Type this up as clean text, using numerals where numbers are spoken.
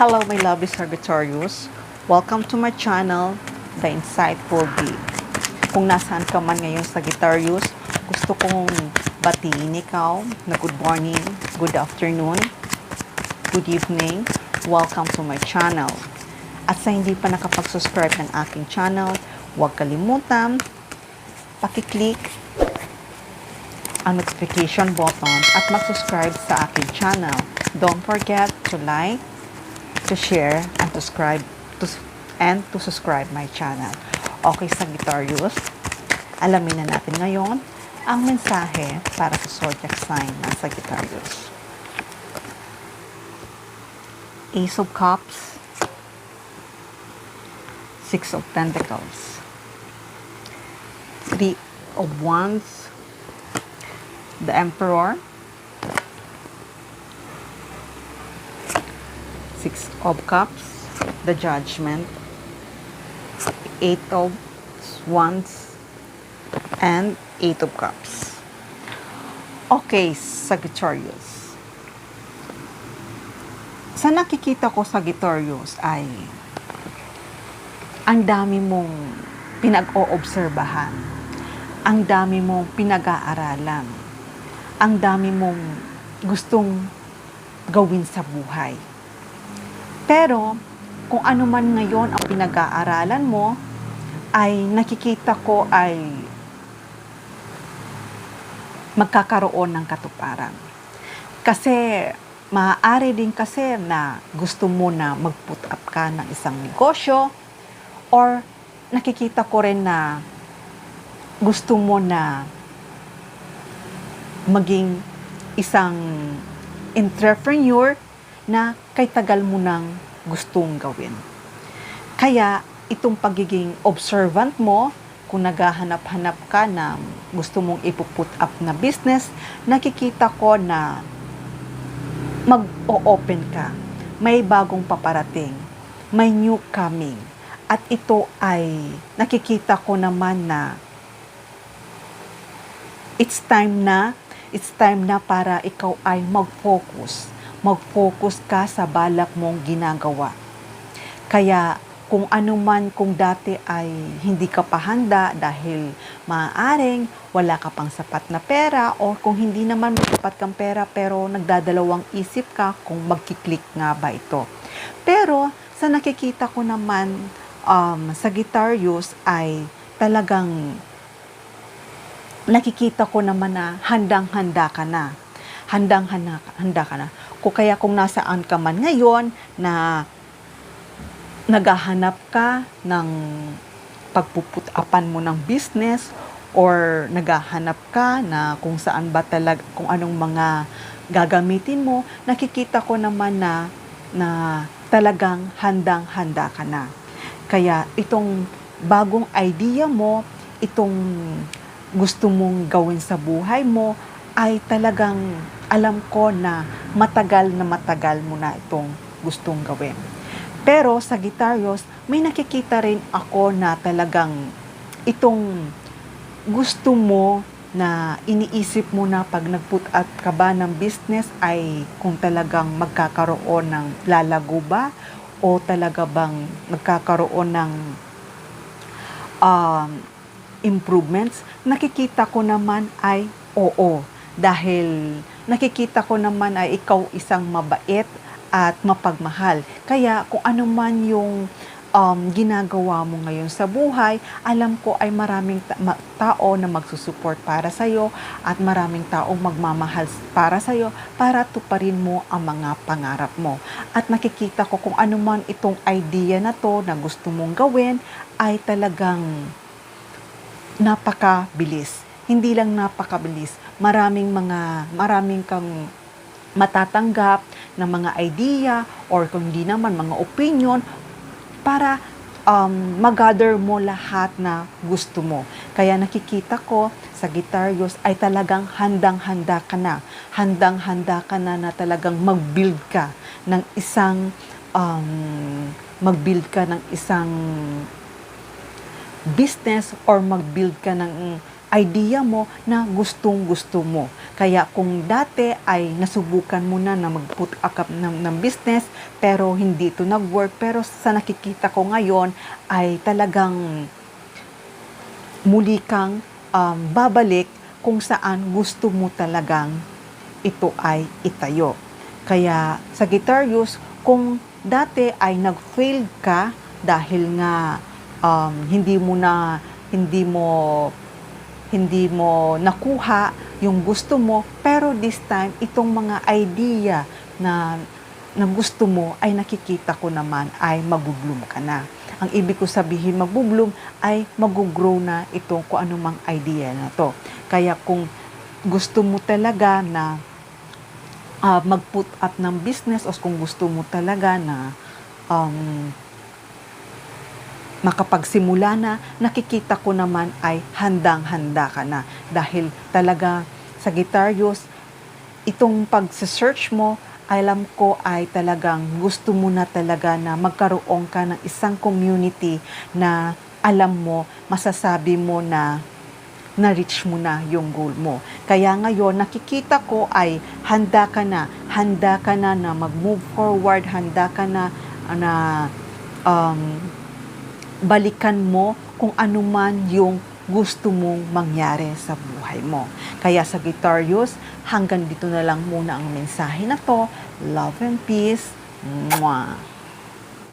Hello, my lovely Sagittarius. Welcome to my channel, The Insightful Bee. Kung nasaan ka man ngayon, Sagittarius, gusto kong batiin ikaw na good morning, good afternoon, good evening. Welcome to my channel. At sa hindi pa nakapag-subscribe ng aking channel, huwag kalimutan, pakiclick ang notification button at mag-subscribe sa aking channel. Don't forget to like, to share, and to subscribe my channel. Okay, Sagittarius, alamin na natin ngayon ang mensahe para sa zodiac sign ng Sagittarius. Ace of Cups, Six of Pentacles, Three of Wands, the Emperor, Six of Cups, the Judgment, Eight of Wands, and Eight of Cups. Okay, Sagittarius. Sa nakikita ko, Sagittarius, ay ang dami mong pinag-oobserbahan, ang dami mong pinag-aaralan, ang dami mong gustong gawin sa buhay. Pero, kung ano man ngayon ang pinag-aaralan mo, ay nakikita ko ay magkakaroon ng katuparan. Kasi, maaari din kasi na gusto mo na mag-put up ka ng isang negosyo, or nakikita ko rin na gusto mo na maging isang entrepreneur na kay tagal mo nang gustong gawin. Kaya itong pagiging observant mo, kung naghahanap-hanap ka na gusto mong ipuput up na business, nakikita ko na mag-o-open ka. May bagong paparating, may new coming. At ito ay nakikita ko naman na it's time na para ikaw ay mag-focus ka sa balak mong ginagawa. Kaya kung ano man, kung dati ay hindi ka pa handa dahil maaaring wala ka pang sapat na pera, o kung hindi naman may sapat kang pera pero nagdadalawang isip ka kung magkiklik nga ba ito. Pero sa nakikita ko naman, Sagittarius, ay talagang nakikita ko naman na handang-handa ka na. Handang-handa ka na. Kung nasaan ka man ngayon na naghahanap ka ng pagpuput-upan mo ng business, or naghahanap ka na kung saan ba talaga, kung anong mga gagamitin mo, nakikita ko naman na talagang handang-handa ka na. Kaya itong bagong idea mo, itong gusto mong gawin sa buhay mo, ay talagang alam ko na matagal mo na itong gustong gawin. Pero Sagittarius, may nakikita rin ako na talagang itong gusto mo na iniisip mo na pag nag-put out ka ba ng business ay kung talagang magkakaroon ng lalago ba, o talaga bang magkakaroon ng improvements. Nakikita ko naman ay oo. Dahil nakikita ko naman ay ikaw isang mabait at mapagmahal. Kaya kung ano man yung ginagawa mo ngayon sa buhay, alam ko ay maraming tao na magsusupport para sa'yo, at maraming taong magmamahal para sa'yo para tuparin mo ang mga pangarap mo. At nakikita ko kung ano man itong idea na to na gusto mong gawin, ay talagang napakabilis. Hindi lang napakabilis, maraming kang matatanggap na mga idea, or kung hindi naman mga opinion, para mag-gather mo lahat na gusto mo. Kaya nakikita ko, Sagittarius, ay talagang handang-handa ka na. Handang-handa ka na talagang mag-build ka ng isang business, or mag-build ka ng idea mo na gustong-gusto mo. Kaya kung dati ay nasubukan mo na mag-put up ng business pero hindi ito nag-work, pero sa nakikita ko ngayon ay talagang muli kang babalik kung saan gusto mo talagang ito ay itayo. Kaya Sagittarius, kung dati ay nag-fail ka dahil nga hindi mo nakuha yung gusto mo, pero this time itong mga idea na gusto mo ay nakikita ko naman ay mag-bloom ka na. Ang ibig ko sabihin mag-bloom ay mag-grow na itong kung anumang idea na to. Kaya kung gusto mo talaga na mag-put up ng business, o kung gusto mo talaga na makapagsimula na, nakikita ko naman ay handang-handa ka na. Dahil talaga, Sagittarius, itong pag-search mo, alam ko ay talagang gusto mo na talaga na magkaroon ka ng isang community na alam mo, masasabi mo na na-reach mo na yung goal mo. Kaya ngayon, nakikita ko ay handa ka na mag-move forward, handa ka na balikan mo kung ano man yung gusto mong mangyari sa buhay mo. Kaya Sagittarius, hanggang dito na lang muna ang mensahe na to. Love and peace. Mwah!